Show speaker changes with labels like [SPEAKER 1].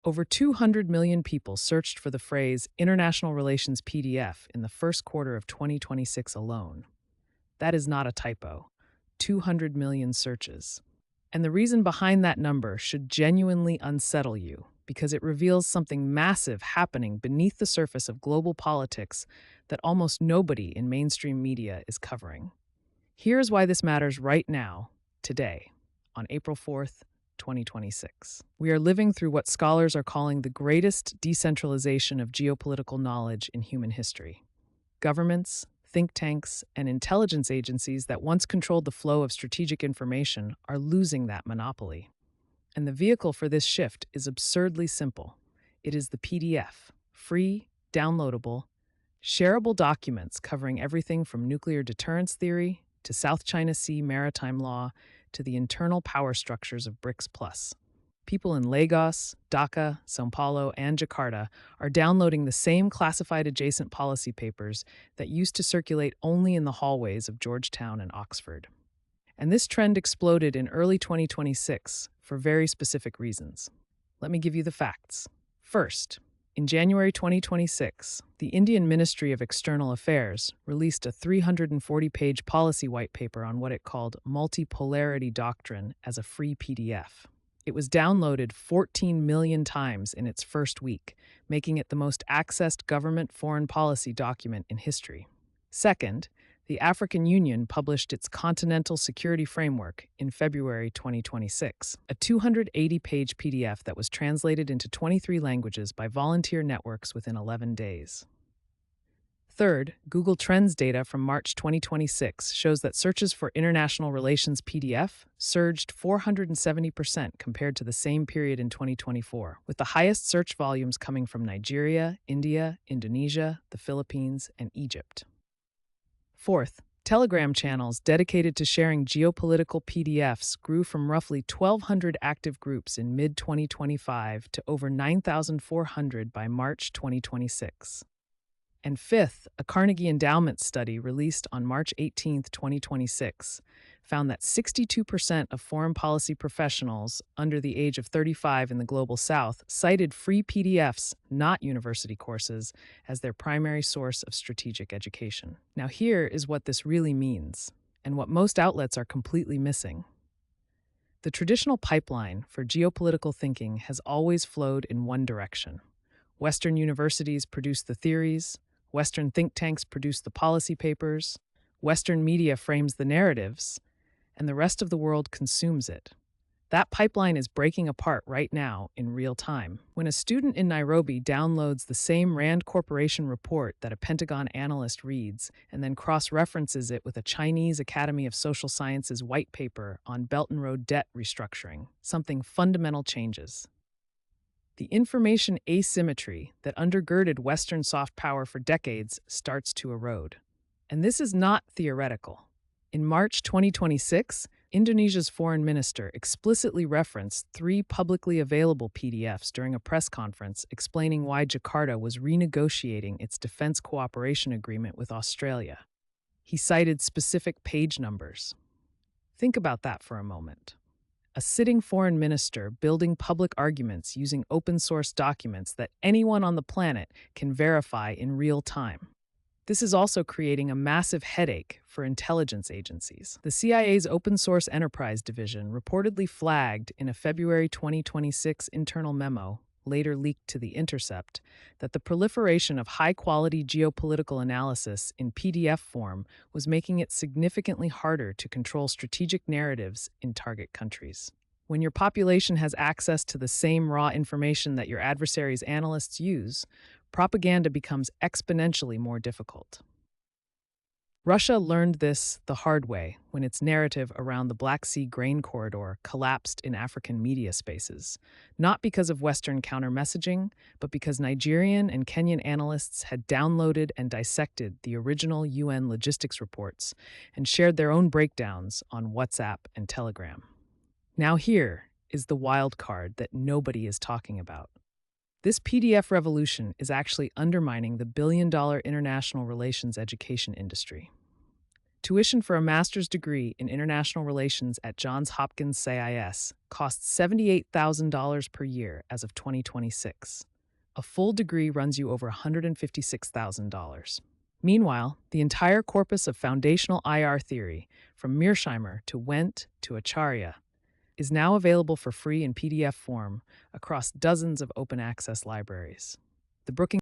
[SPEAKER 1] Over 200 million people searched for the phrase International Relations PDF in the first quarter of 2026 alone. That is not a typo. 200 million searches. And the reason behind that number should genuinely unsettle you, because it reveals something massive happening beneath the surface of global politics that almost nobody in mainstream media is covering. Here's why this matters right now, today, on April 4th, 2026. We are living through what scholars are calling the greatest decentralization of geopolitical knowledge in human history. Governments, think tanks, and intelligence agencies that once controlled the flow of strategic information are losing that monopoly. And the vehicle for this shift is absurdly simple. It is the PDF, free, downloadable, shareable documents covering everything from nuclear deterrence theory to South China Sea maritime law to the internal power structures of BRICS Plus. People in Lagos, Dhaka, Sao Paulo, and Jakarta are downloading the same classified adjacent policy papers that used to circulate only in the hallways of Georgetown and Oxford. And this trend exploded in early 2026 for very specific reasons. Let me give you the facts. First, in January 2026, the Indian Ministry of External Affairs released a 340-page policy white paper on what it called multipolarity doctrine as a free PDF. It was downloaded 14 million times in its first week, making it the most accessed government foreign policy document in history. Second, the African Union published its Continental Security Framework in February 2026, a 280-page PDF that was translated into 23 languages by volunteer networks within 11 days. Third, Google Trends data from March 2026 shows that searches for international relations PDF surged 470% compared to the same period in 2024, with the highest search volumes coming from Nigeria, India, Indonesia, the Philippines, and Egypt. Fourth, Telegram channels dedicated to sharing geopolitical PDFs grew from roughly 1,200 active groups in mid-2025 to over 9,400 by March 2026. And fifth, a Carnegie Endowment study released on March 18, 2026, found that 62% of foreign policy professionals under the age of 35 in the Global South cited free PDFs, not university courses, as their primary source of strategic education. Now, here is what this really means, and what most outlets are completely missing. The traditional pipeline for geopolitical thinking has always flowed in one direction. Western universities produce the theories, Western think tanks produce the policy papers, Western media frames the narratives, and the rest of the world consumes it. That pipeline is breaking apart right now in real time. When a student in Nairobi downloads the same Rand Corporation report that a Pentagon analyst reads and then cross-references it with a Chinese Academy of Social Sciences white paper on Belt and Road debt restructuring, something fundamental changes. The information asymmetry that undergirded Western soft power for decades starts to erode. And this is not theoretical. In March 2026, Indonesia's foreign minister explicitly referenced 3 publicly available PDFs during a press conference explaining why Jakarta was renegotiating its defense cooperation agreement with Australia. He cited specific page numbers. Think about that for a moment. A sitting foreign minister building public arguments using open-source documents that anyone on the planet can verify in real time. This is also creating a massive headache for intelligence agencies. The CIA's Open Source Enterprise Division reportedly flagged in a February 2026 internal memo, later leaked to The Intercept, that the proliferation of high-quality geopolitical analysis in PDF form was making it significantly harder to control strategic narratives in target countries. When your population has access to the same raw information that your adversary's analysts use, propaganda becomes exponentially more difficult. Russia learned this the hard way when its narrative around the Black Sea grain corridor collapsed in African media spaces, not because of Western counter-messaging, but because Nigerian and Kenyan analysts had downloaded and dissected the original UN logistics reports and shared their own breakdowns on WhatsApp and Telegram. Now here is the wild card that nobody is talking about. This PDF revolution is actually undermining the billion-dollar international relations education industry. Tuition for a master's degree in international relations at Johns Hopkins SAIS costs $78,000 per year as of 2026. A full degree runs you over $156,000. Meanwhile, the entire corpus of foundational IR theory, from Mearsheimer to Wendt to Acharya, is now available for free in PDF form across dozens of open access libraries. The Brookings